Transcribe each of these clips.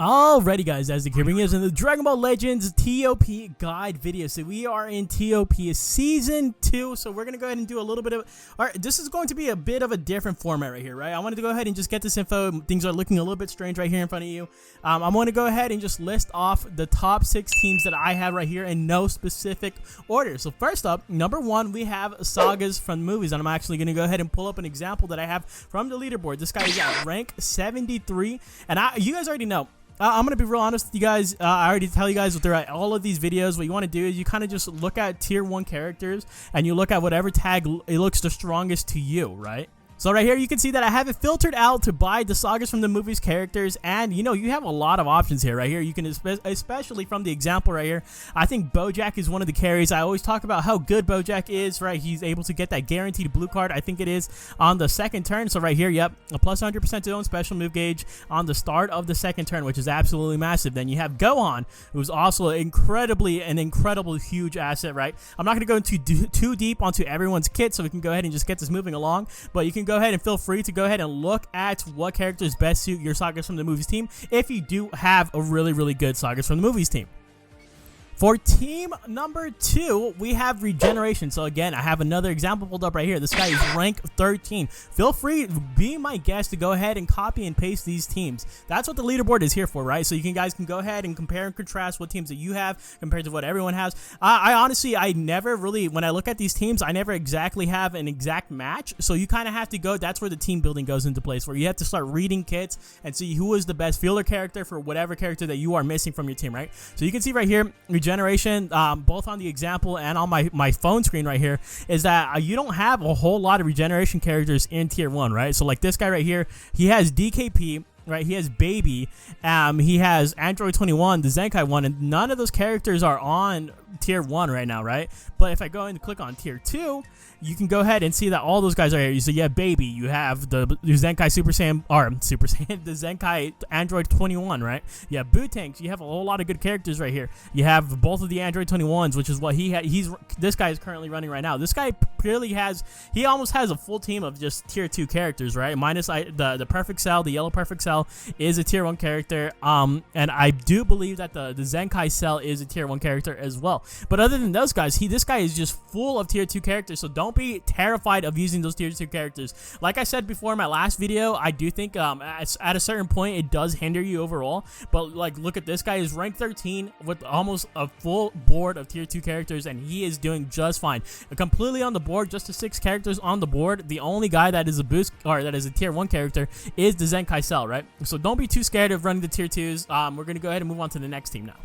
Alrighty guys, as the bringing us in the Dragon Ball Legends TOP guide video. So we are in TOP Season 2, so we're going to go ahead and do a little bit of... Alright, this is going to be a bit of a different format right here, right? I wanted to go ahead and just get this info. Things are looking a little bit strange right here in front of you. I'm going to go ahead and just list off the top 6 teams that I have right here in no specific order. So first up, number 1, we have sagas from the movies, and I'm actually going to go ahead and pull up an example that I have from the leaderboard. This guy is at rank 73, and you guys already know. I'm going to be real honest with you guys. I already tell you guys throughout all of these videos, what you want to do is you kind of just look at tier 1 characters and you look at whatever tag it looks the strongest to you, right? So right here, you can see that I have it filtered out to buy the sagas from the movies characters, and you know, you have a lot of options here right here. You can, especially from the example right here, I think Bojack is one of the carries. I always talk about how good Bojack is, right? He's able to get that guaranteed blue card, I think it is, on the second turn. So right here, yep, a plus 100% to own special move gauge on the start of the second turn, which is absolutely massive. Then you have Gohan, who's also an incredible huge asset, right? I'm not going to go into too deep onto everyone's kit, so we can go ahead and just get this moving along, but you can go ahead and feel free to go ahead and look at what characters best suit your sagas from the movies team if you do have a really good sagas from the movies team. For team number 2, we have regeneration. So again, I have another example pulled up right here. This guy is rank 13. Feel free, be my guest, to go ahead and copy and paste these teams. That's what the leaderboard is here for, right? So you guys can go ahead and compare and contrast what teams that you have compared to what everyone has. I honestly, I never really, when I look at these teams, I never exactly have an exact match. So you kind of have to go, that's where the team building goes into place, where you have to start reading kits and see who is the best fielder character for whatever character that you are missing from your team, right? So you can see right here, regeneration, both on the example and on my phone screen right here, is that you don't have a whole lot of regeneration characters in tier 1, right? So like this guy right here, he has DKP, right? He has Baby, he has Android 21, the Zenkai one, and none of those characters are on tier 1 right now, right? But if I go and click on tier 2, you can go ahead and see that all those guys are here. So you have Baby, you have the Zenkai Super Saiyan, the Zenkai Android 21, right? You have Bootanks, you have a whole lot of good characters right here. You have both of the Android 21s, which is what this guy is currently running right now. This guy purely he almost has a full team of just tier 2 characters, right? Minus the Perfect Cell, the yellow Perfect Cell is a tier 1 character, and I do believe that the Zenkai Cell is a tier 1 character as well. But other than those guys, this guy is just full of tier 2 characters, so don't be terrified of using those tier 2 characters. Like I said before in my last video, I do think at a certain point it does hinder you overall, but like look at this guy is rank 13 with almost a full board of tier 2 characters, and he is doing just fine. Completely on the board, just the 6 characters on the board. The only guy that is a boost, or that is a tier 1 character, is the Zenkai Cell, right? So don't be too scared of running the tier 2s. We're going to go ahead and move on to the next team now.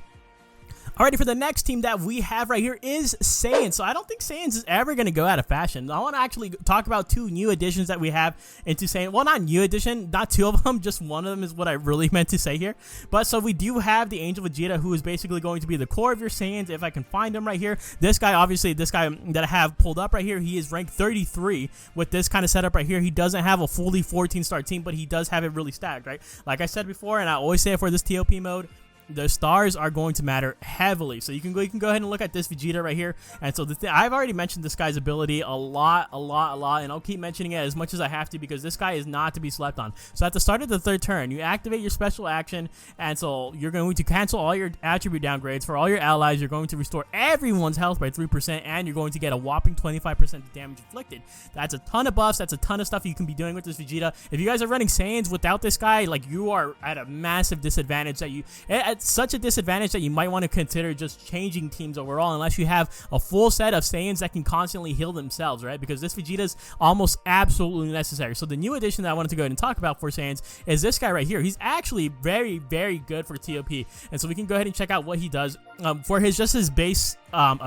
Alrighty, for the next team that we have right here is Saiyan. So I don't think Saiyans is ever going to go out of fashion. I want to actually talk about 2 new additions that we have into Saiyan. Well, not new addition, not 2 of them, just one of them is what I really meant to say here. But so we do have the Angel Vegeta, who is basically going to be the core of your Saiyans, if I can find him right here. This guy, obviously, this guy that I have pulled up right here, he is ranked 33 with this kind of setup right here. He doesn't have a fully 14-star team, but he does have it really stacked, right? Like I said before, and I always say it for this TOP mode, the stars are going to matter heavily. So you can go ahead and look at this Vegeta right here. And so I've already mentioned this guy's ability a lot, and I'll keep mentioning it as much as I have to, because this guy is not to be slept on. So at the start of the 3rd turn, you activate your special action, and so you're going to cancel all your attribute downgrades for all your allies. You're going to restore everyone's health by 3%, and you're going to get a whopping 25% damage inflicted. That's a ton of buffs. That's a ton of stuff you can be doing with this Vegeta. If you guys are running Saiyans without this guy, like, you are at a massive disadvantage that such a disadvantage that you might want to consider just changing teams overall, unless you have a full set of Saiyans that can constantly heal themselves, right? Because this Vegeta is almost absolutely necessary. So the new addition that I wanted to go ahead and talk about for Saiyans is this guy right here. He's actually very good for TOP, and so we can go ahead and check out what he does. For his base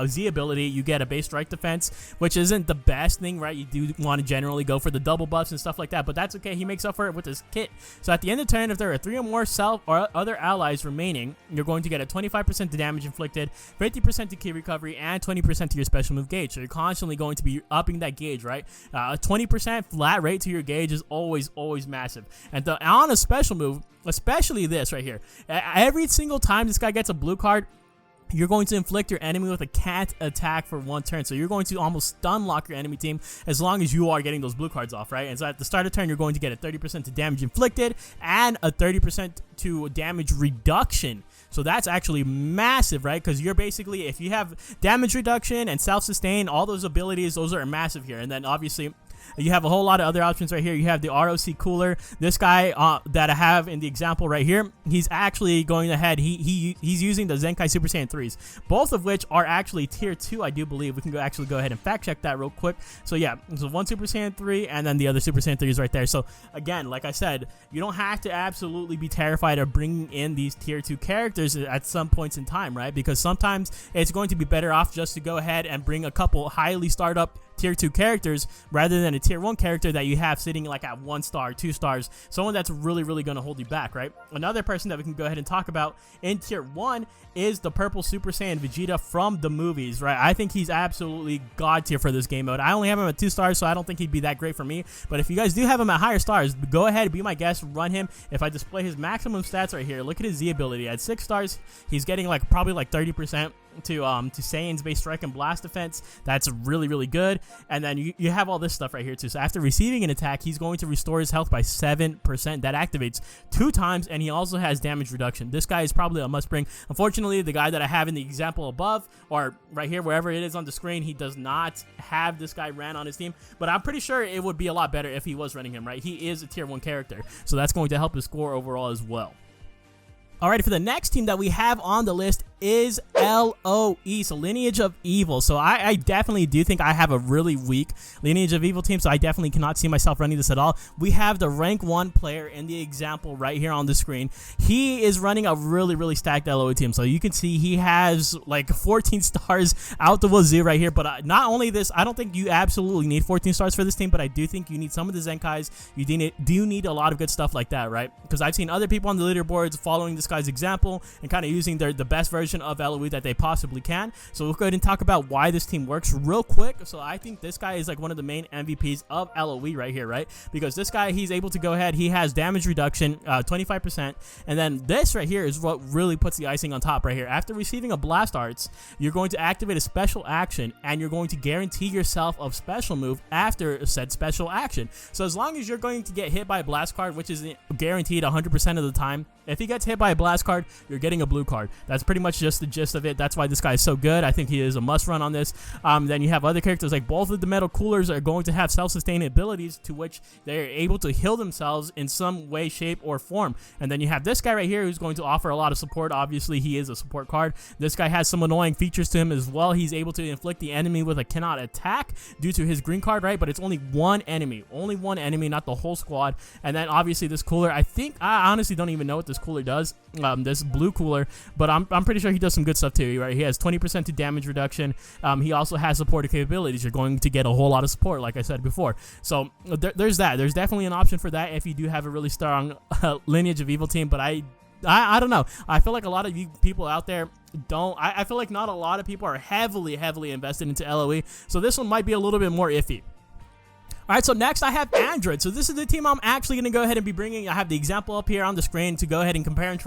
Z ability, you get a base strike defense, which isn't the best thing, right? You do want to generally go for the double buffs and stuff like that, but that's okay. He makes up for it with his kit. So at the end of the turn, if there are 3 or more self or other allies remaining, you're going to get a 25% to damage inflicted, 50% to key recovery, and 20% to your special move gauge. So you're constantly going to be upping that gauge, right? 20% flat rate to your gauge is always massive. And on a special move, especially this right here, every single time this guy gets a blue card, you're going to inflict your enemy with a can't attack for 1 turn. So you're going to almost stun lock your enemy team as long as you are getting those blue cards off, right? And so at the start of turn, you're going to get a 30% to damage inflicted and a 30% to damage reduction. So that's actually massive, right? Because you're basically, if you have damage reduction and self-sustain, all those abilities, those are massive here. And then obviously, you have a whole lot of other options right here. You have the ROC cooler. This guy that I have in the example right here, he's actually going ahead. He's using the Zenkai Super Saiyan 3s, both of which are actually tier 2, I do believe. We can actually go ahead and fact check that real quick. So yeah, so one Super Saiyan 3 and then the other Super Saiyan 3 is right there. So again, like I said, you don't have to absolutely be terrified of bringing in these tier 2 characters at some points in time, right? Because sometimes it's going to be better off just to go ahead and bring a couple highly starred up tier 2 characters rather than a tier 1 character that you have sitting like at 1 star, 2 stars, someone that's really going to hold you back, right? Another person that we can go ahead and talk about in tier 1 is the purple Super Saiyan Vegeta from the movies, right? I think he's absolutely god tier for this game mode. I only have him at 2 stars, so I don't think he'd be that great for me, but if you guys do have him at higher stars, go ahead, be my guest, run him. If I display his maximum stats right here, look at his Z ability. At 6 stars, he's getting like probably like 30% to Saiyan's base strike and blast defense. That's really good. And then you have all this stuff right here too. So after receiving an attack, he's going to restore his health by 7%. That activates 2 times, and he also has damage reduction. This guy is probably a must bring. Unfortunately, the guy that I have in the example above, or right here, wherever it is on the screen, he does not have this guy ran on his team, but I'm pretty sure it would be a lot better if he was running him, right? He is a tier 1 character, so that's going to help his score overall as well. Alright, for the next team that we have on the list is LOE, so Lineage of Evil. So I definitely do think I have a really weak Lineage of Evil team, so I definitely cannot see myself running this at all. We have the rank 1 player in the example right here on the screen. He is running a really stacked LOE team, so you can see he has like 14 stars out the wazoo right here. But not only this, I don't think you absolutely need 14 stars for this team, but I do think you need some of the Zenkais. You do need a lot of good stuff like that, right? Because I've seen other people on the leaderboards following this guy's example and kind of using the best version of LOE that they possibly can. So we'll go ahead and talk about why this team works real quick. So I think this guy is like one of the main MVPs of LOE right here, right? Because this guy, he's able to go ahead, he has damage reduction 25%, and then this right here is what really puts the icing on top right here. After receiving a blast arts, you're going to activate a special action, and you're going to guarantee yourself a special move after said special action. So as long as you're going to get hit by a blast card, which is guaranteed 100% of the time, if he gets hit by a blast card, you're getting a blue card. That's pretty much just the gist of it. That's why this guy is so good. I think he is a must run on this. Then you have other characters like both of the metal coolers are going to have self-sustaining abilities to which they're able to heal themselves in some way, shape, or form. And then you have this guy right here who's going to offer a lot of support. Obviously, he is a support card. This guy has some annoying features to him as well. He's able to inflict the enemy with a cannot attack due to his green card, right? But it's only one enemy, not the whole squad. And then obviously this cooler, I honestly don't even know what this cooler does, this blue cooler, but I'm pretty sure he does some good stuff too, right? He has 20% to damage reduction. He also has supportive capabilities. You're going to get a whole lot of support, like I said before. So there's that. There's definitely an option for that if you do have a really strong Lineage of Evil team, but I don't know. I feel like a lot of you people out there don't. I feel like not a lot of people are heavily invested into LOE, so this one might be a little bit more iffy. Alright, so next I have Android. So this is the team I'm actually going to go ahead and be bringing. I have the example up here on the screen to go ahead and compare and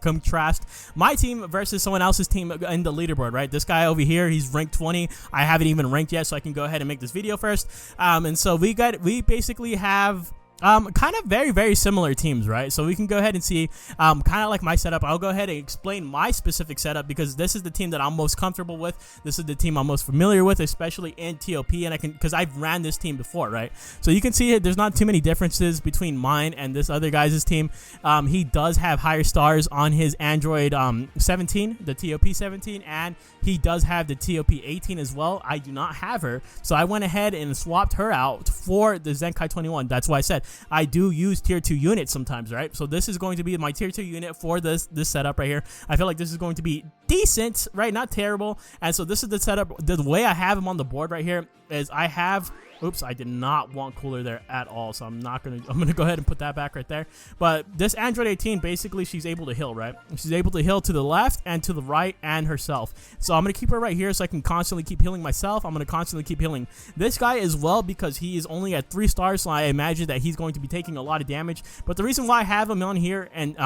contrast my team versus someone else's team in the leaderboard, right? This guy over here, he's ranked 20. I haven't even ranked yet, so I can go ahead and make this video first. And so we basically have kind of very similar teams, right? So we can go ahead and see kind of like my setup. I'll go ahead and explain my specific setup because this is the team that I'm most comfortable with. This is the team I'm most familiar with, especially in ToP, and because I've ran this team before, right? So you can see there's not too many differences between mine and this other guy's team. He does have higher stars on his Android 17, the ToP 17, and he does have the ToP 18 as well. I do not have her, so I went ahead and swapped her out for the Zenkai 21. That's why I said I do use tier 2 units sometimes, right? So this is going to be my tier 2 unit for this setup right here. I feel like this is going to be decent, right? Not terrible. And so this is the setup. The way I have him on the board right here is I have Oops, I did not want cooler there at all, so I'm gonna go ahead and put that back right there. But this Android 18, basically, she's able to heal, right? She's able to heal to the left and to the right and herself. So I'm gonna keep her right here so I can constantly keep healing myself. I'm gonna constantly keep healing this guy as well because he is only at 3 stars, so I imagine that he's going to be taking a lot of damage. But the reason why I have him on here and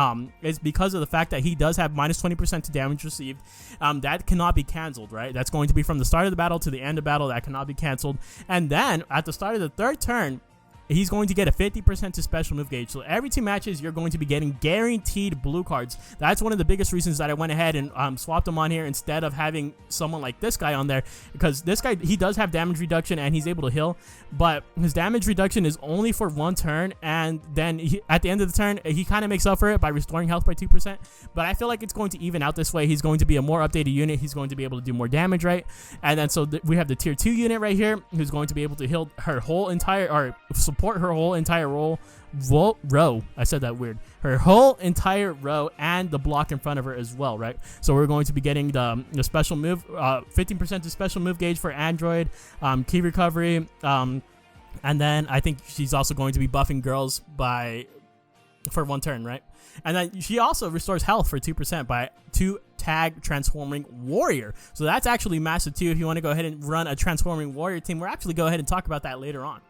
is because of the fact that he does have minus 20% to damage received. That cannot be canceled, right? That's going to be from the start of the battle to the end of battle. That cannot be canceled. And then at the start of the 3rd turn, he's going to get a 50% to special move gauge. So every 2 matches, you're going to be getting guaranteed blue cards. That's one of the biggest reasons that I went ahead and swapped him on here instead of having someone like this guy on there. Because this guy, he does have damage reduction and he's able to heal. But his damage reduction is only for 1 turn. And then at the end of the turn, he kind of makes up for it by restoring health by 2%. But I feel like it's going to even out this way. He's going to be a more updated unit. He's going to be able to do more damage, right? And then so we have the tier 2 unit right here who's going to be able to heal her whole entire, or support her whole entire row. I said that weird. Her whole entire row and the block in front of her as well, right? So we're going to be getting the special move, 15% to special move gauge for Android, key recovery, and then I think she's also going to be buffing girls for 1 turn, right? And then she also restores health for 2% by 2 tag transforming warrior. So that's actually massive too. If you want to go ahead and run a transforming warrior team, we'll actually go ahead and talk about that later on.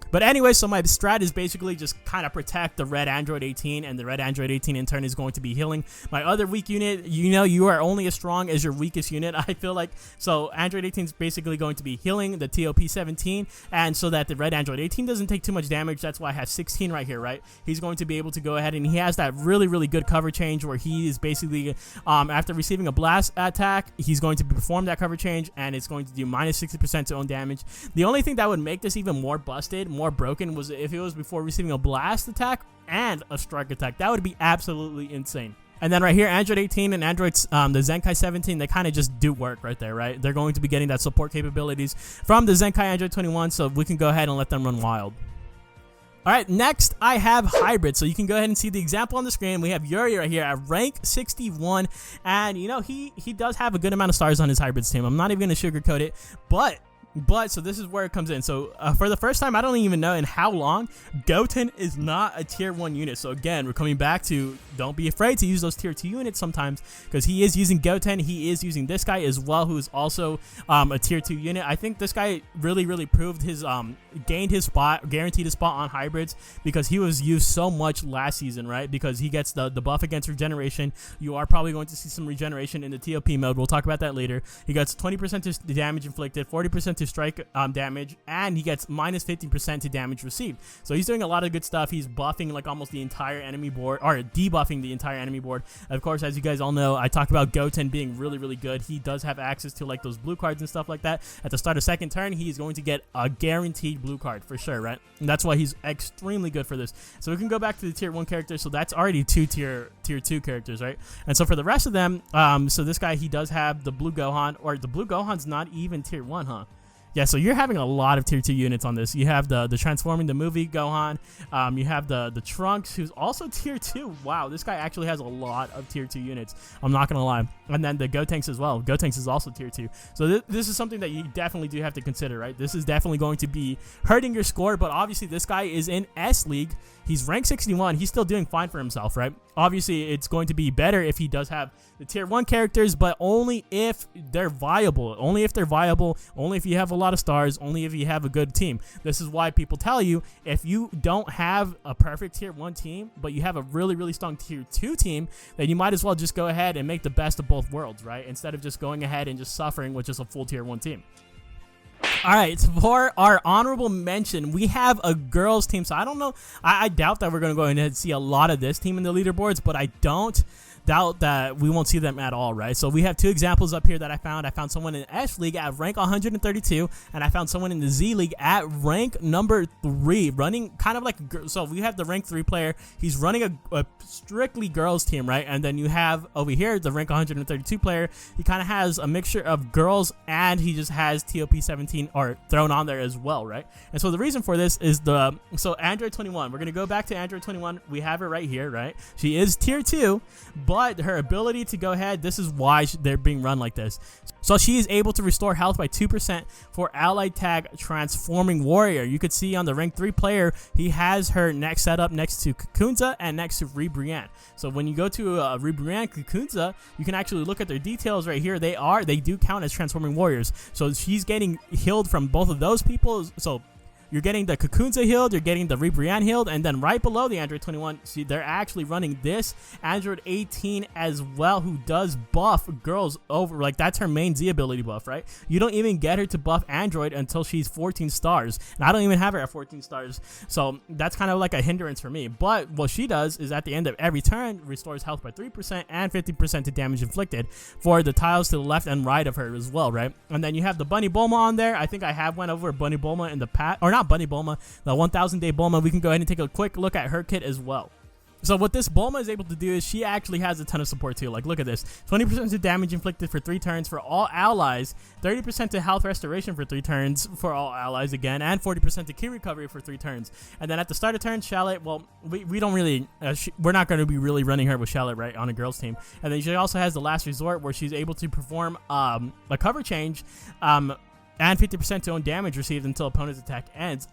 But anyway, so my strat is basically just kind of protect the red Android 18, and the red Android 18 in turn is going to be healing my other weak unit. You know, you are only as strong as your weakest unit, I feel like. So Android 18 is basically going to be healing the ToP 17, and so that the red Android 18 doesn't take too much damage, that's why I have 16 right here, right? He's going to be able to go ahead, and he has that really, really good cover change where he is basically, after receiving a blast attack, he's going to perform that cover change, and it's going to do minus 60% to own damage. The only thing that would make this even more busted, more broken, was if it was before receiving a blast attack and a strike attack. That would be absolutely insane. And then right here, Android 18 and Android's the Zenkai 17, they kind of just do work right there, right? They're going to be getting that support capabilities from the Zenkai Android 21, so we can go ahead and let them run wild. All right, next I have hybrid. So you can go ahead and see the example on the screen. We have Yuri right here at rank 61, and you know he does have a good amount of stars on his hybrids team. I'm not even going to sugarcoat it, but so this is where it comes in. So for the first time, I don't even know in how long, Goten is not a tier 1 unit. So again, we're coming back to don't be afraid to use those tier 2 units sometimes, because he is using Goten. He is using this guy as well, who is also a tier 2 unit. I think this guy really proved his gained his spot, guaranteed his spot on hybrids, because he was used so much last season, right? Because he gets the buff against regeneration. You are probably going to see some regeneration in the ToP mode. We'll talk about that later. He gets 20% to damage inflicted, 40% to strike damage, and he gets minus 15% to damage received. So he's doing a lot of good stuff. He's buffing like almost the entire enemy board, or debuffing the entire enemy board. Of course, as you guys all know, I talked about Goten being really good. He does have access to like those blue cards and stuff like that. At the start of 2nd turn, he is going to get a guaranteed blue card for sure, right? And that's why he's extremely good for this. So we can go back to the tier 1 characters. So that's already 2 tier 2 characters, right? And so for the rest of them, so this guy, he does have the blue Gohan, or the blue Gohan's not even tier 1, huh? Yeah, so you're having a lot of tier 2 units on this. You have the transforming the movie Gohan. You have the Trunks, who's also tier 2. Wow, this guy actually has a lot of tier 2 units. I'm not gonna lie. And then the Gotenks as well. Gotenks is also tier 2. So this is something that you definitely do have to consider, right? This is definitely going to be hurting your score, but obviously this guy is in S League. He's rank 61. He's still doing fine for himself, right? Obviously, it's going to be better if he does have the tier 1 characters, but only if they're viable. Only if they're viable. Only if you have a lot of stars. Only if you have a good team. This is why people tell you, if you don't have a perfect tier 1 team, but you have a really strong tier 2 team, then you might as well just go ahead and make the best of both worlds, right? Instead of just going ahead and just suffering with just a full tier 1 team. All right, for our honorable mention, we have a girls team. So I don't know. I doubt that we're going to go ahead and see a lot of this team in the leaderboards, but I don't doubt that we won't see them at all, right? So we have 2 examples up here that I found. I found someone in S League at rank 132, and I found someone in the Z League at rank number 3, running kind of like, so we have the rank 3 player. He's running a strictly girls team, right? And then you have over here the rank 132 player. He kind of has a mixture of girls, and he just has ToP 17 or thrown on there as well, right? And so the reason for this is so Android 21. We're going to go back to Android 21. We have her right here, right? She is tier 2, but her ability to go ahead, this is why they're being run like this. So she is able to restore health by 2% for allied tag transforming warrior. You could see on the rank 3 player, he has her next setup next to Kakunza and next to Rebrianne. So when you go to Rebrianne, Kakunza, you can actually look at their details right here. They do count as transforming warriors. So she's getting healed from both of those people. So you're getting the Kakunza healed, you're getting the Rebrianne healed, and then right below the Android 21, see, they're actually running this Android 18 as well, who does buff girls over. Like, that's her main Z ability buff, right? You don't even get her to buff Android until she's 14 stars, and I don't even have her at 14 stars, so that's kind of like a hindrance for me. But what she does is at the end of every turn, restores health by 3% and 50% to damage inflicted for the tiles to the left and right of her as well, right? And then you have the Bunny Bulma on there. I think I have went over Bunny Bulma in the past, or not Bunny Bulma, the 1000 day Bulma. We can go ahead and take a quick look at her kit as well. So what this Bulma is able to do is she actually has a ton of support too. Like, look at this, 20% to damage inflicted for 3 turns for all allies, 30% to health restoration for 3 turns for all allies again, and 40% to key recovery for 3 turns. And then at the start of turn, Shallot, well, we don't really, we're not going to be really running her with Shallot, right, on a girls team. And then she also has the last resort where she's able to perform a cover change, and 50% to own damage received until opponent's attack ends.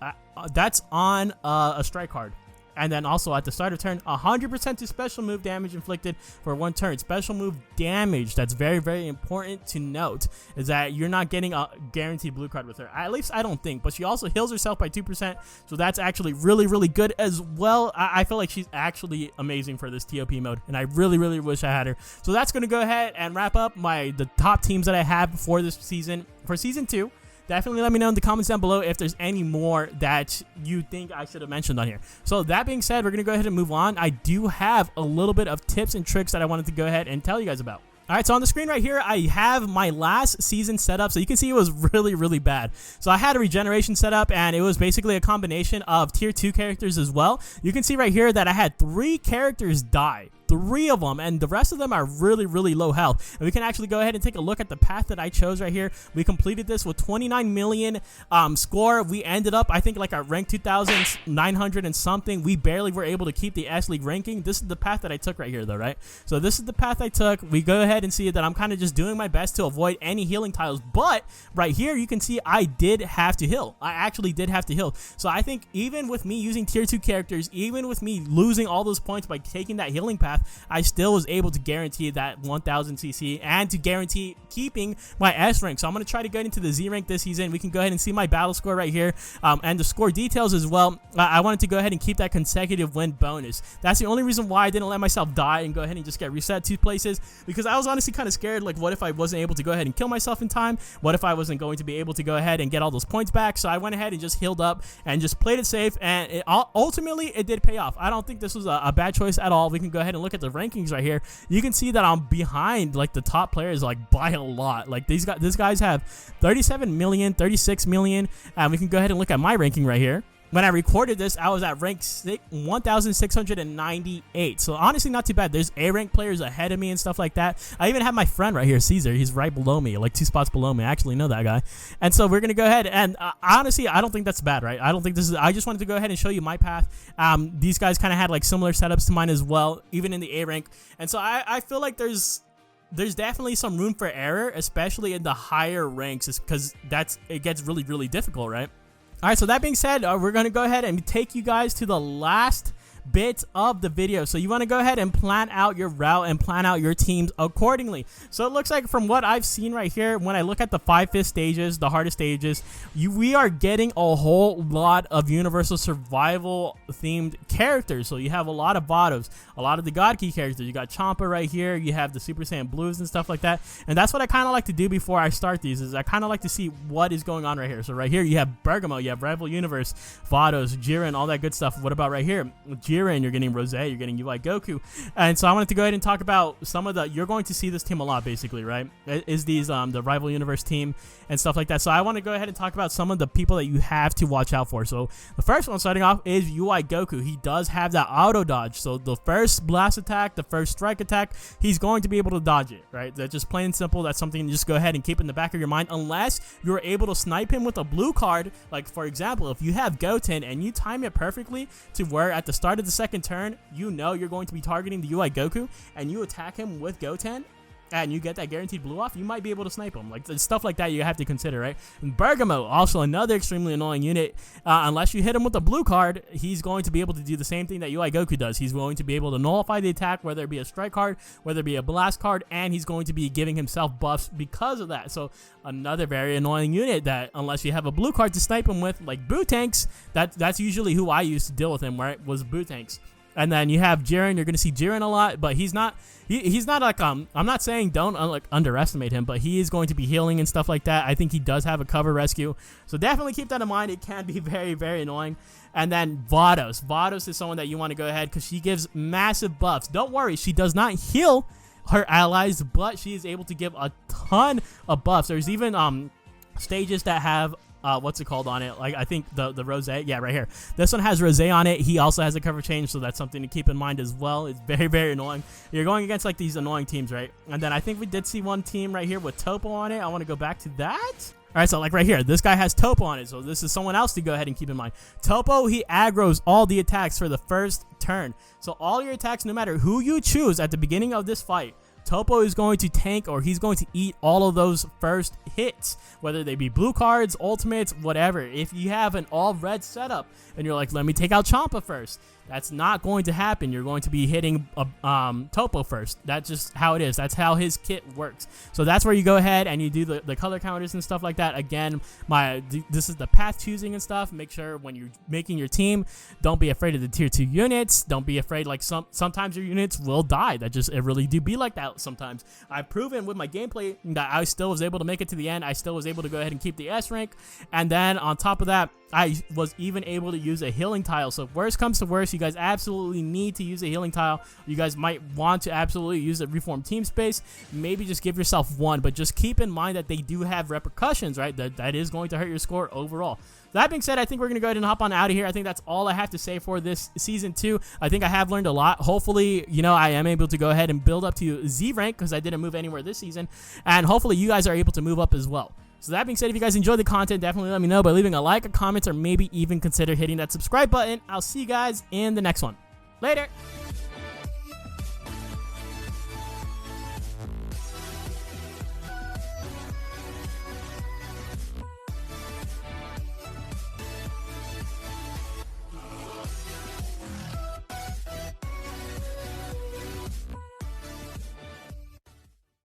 That's on a strike card. And then also at the start of turn, 100% to special move damage inflicted for 1 turn. Special move damage, that's very, very important to note, is that you're not getting a guaranteed blue card with her. At least I don't think. But she also heals herself by 2%, so that's actually really, really good as well. I feel like she's actually amazing for this TOP mode, and I really, really wish I had her. So that's going to go ahead and wrap up the top teams that I have for this season, for Season 2. Definitely let me know in the comments down below if there's any more that you think I should have mentioned on here. So that being said, we're going to go ahead and move on. I do have a little bit of tips and tricks that I wanted to go ahead and tell you guys about. Alright, so on the screen right here, I have my last season set up. So you can see it was really, really bad. So I had a regeneration set up, and it was basically a combination of tier 2 characters as well. You can see right here that I had 3 characters die. 3 of them, and the rest of them are really, really low health. And we can actually go ahead and take a look at the path that I chose right here. We completed this with 29 million score. We ended up, I think, like at rank 2,900 and something. We barely were able to keep the S League ranking. This is the path that I took right here, though, right? So this is the path I took. We go ahead and see that I'm kind of just doing my best to avoid any healing tiles. But right here, you can see I did have to heal. I actually did have to heal. So I think even with me using tier 2 characters, even with me losing all those points by taking that healing path, I still was able to guarantee that 1000 CC and to guarantee keeping my S rank. So I'm going to try to get into the Z rank this season. We can go ahead and see my battle score right here, and the score details as well. I wanted to go ahead and keep that consecutive win bonus. That's the only reason why I didn't let myself die and go ahead and just get reset 2 places, because I was honestly kind of scared, like, what if I wasn't able to go ahead and kill myself in time? What if I wasn't going to be able to go ahead and get all those points back? So I went ahead and just healed up and just played it safe, and ultimately it did pay off. I don't think this was a bad choice at all. We can go ahead and look at the rankings right here. You can see that I'm behind like the top players like by a lot. Like these guys have 37 million, 36 million, and we can go ahead and look at my ranking right here. When I recorded this, I was at rank 1,698. So honestly, not too bad. There's A-rank players ahead of me and stuff like that. I even have my friend right here, Caesar. He's right below me, like 2 spots below me. I actually know that guy. And so we're going to go ahead. And honestly, I don't think that's bad, right? I don't think this is... I just wanted to go ahead and show you my path. These guys kind of had like similar setups to mine as well, even in the A-rank. And so I feel like there's definitely some room for error, especially in the higher ranks, because it gets really, really difficult, right? All right, so that being said, we're going to go ahead and take you guys to the last bit of the video. So you want to go ahead and plan out your route and plan out your teams accordingly. So it looks like from what I've seen right here, when I look at the 5/5 stages, the hardest stages, we are getting a whole lot of universal survival themed characters. So you have a lot of Vados, a lot of the God Key characters. You got Champa right here, you have the Super Saiyan Blues and stuff like that. And that's what I kind of like to do before I start these, is I kind of like to see what is going on right here. So right here you have Bergamo, you have Rival Universe, Vados, Jiren, all that good stuff. What about right here? Jiren, you're getting Rose, you're getting UI Goku. And so I wanted to go ahead and talk about some of the... You're going to see this team a lot, basically, right? Is these the Rival Universe team and stuff like that. So I want to go ahead and talk about some of the people that you have to watch out for. So the first one starting off is UI Goku. He does have that auto dodge. So the first blast attack, the first strike attack, he's going to be able to dodge it, right? That's just plain and simple. That's something you just go ahead and keep in the back of your mind, unless you're able to snipe him with a blue card. Like, for example, if you have Goten and you time it perfectly to where at the start of the second turn, you know you're going to be targeting the UI Goku, and you attack him with Goten, and you get that guaranteed blue off, you might be able to snipe him. Like, stuff like that you have to consider, right? And Bergamo, also another extremely annoying unit. Unless you hit him with a blue card, he's going to be able to do the same thing that UI Goku does. He's going to be able to nullify the attack, whether it be a strike card, whether it be a blast card, and he's going to be giving himself buffs because of that. So another very annoying unit that, unless you have a blue card to snipe him with, like Bootanks, that's usually who I used to deal with him, right? Was Bootanks. And then you have Jiren. You're going to see Jiren a lot, but he's not like, I'm not saying don't underestimate him, but he is going to be healing and stuff like that. I think he does have a cover rescue. So definitely keep that in mind. It can be very, very annoying. And then Vados. Vados is someone that you want to go ahead because she gives massive buffs. Don't worry, she does not heal her allies, but she is able to give a ton of buffs. There's even stages that have what's it called on it? Like, I think the rose, yeah, right here. This one has rose on it. He also has a cover change, so that's something to keep in mind as well. It's very, very annoying. You're going against like these annoying teams, right? And then I think we did see one team right here with Topo on it. I want to go back to that. All right, so like right here, this guy has Topo on it, so this is someone else to go ahead and keep in mind. Topo, he aggroes all the attacks for the first turn. So all your attacks, no matter who you choose at the beginning of this fight, Topo is going to tank, or he's going to eat all of those first hits, whether they be blue cards, ultimates, whatever. If you have an all red setup and you're like, let me take out Champa first, that's not going to happen. You're going to be hitting Topo first. That's just how it is. That's how his kit works. So that's where you go ahead and you do the color counters and stuff like that. Again, this is the path choosing and stuff. Make sure when you're making your team, don't be afraid of the tier 2 units. Don't be afraid, like sometimes your units will die. It really do be like that sometimes. I've proven with my gameplay that I still was able to make it to the end. I still was able to go ahead and keep the S rank. And then on top of that, I was even able to use a healing tile. So if worst comes to worst, you guys absolutely need to use a healing tile. You guys might want to absolutely use a reform team space. Maybe just give yourself one, but just keep in mind that they do have repercussions, right? That is going to hurt your score overall. That being said, I think we're going to go ahead and hop on out of here. I think that's all I have to say for this season 2. I think I have learned a lot. Hopefully, you know, I am able to go ahead and build up to Z rank because I didn't move anywhere this season. And hopefully you guys are able to move up as well. So that being said, if you guys enjoyed the content, definitely let me know by leaving a like, a comment, or maybe even consider hitting that subscribe button. I'll see you guys in the next one. Later!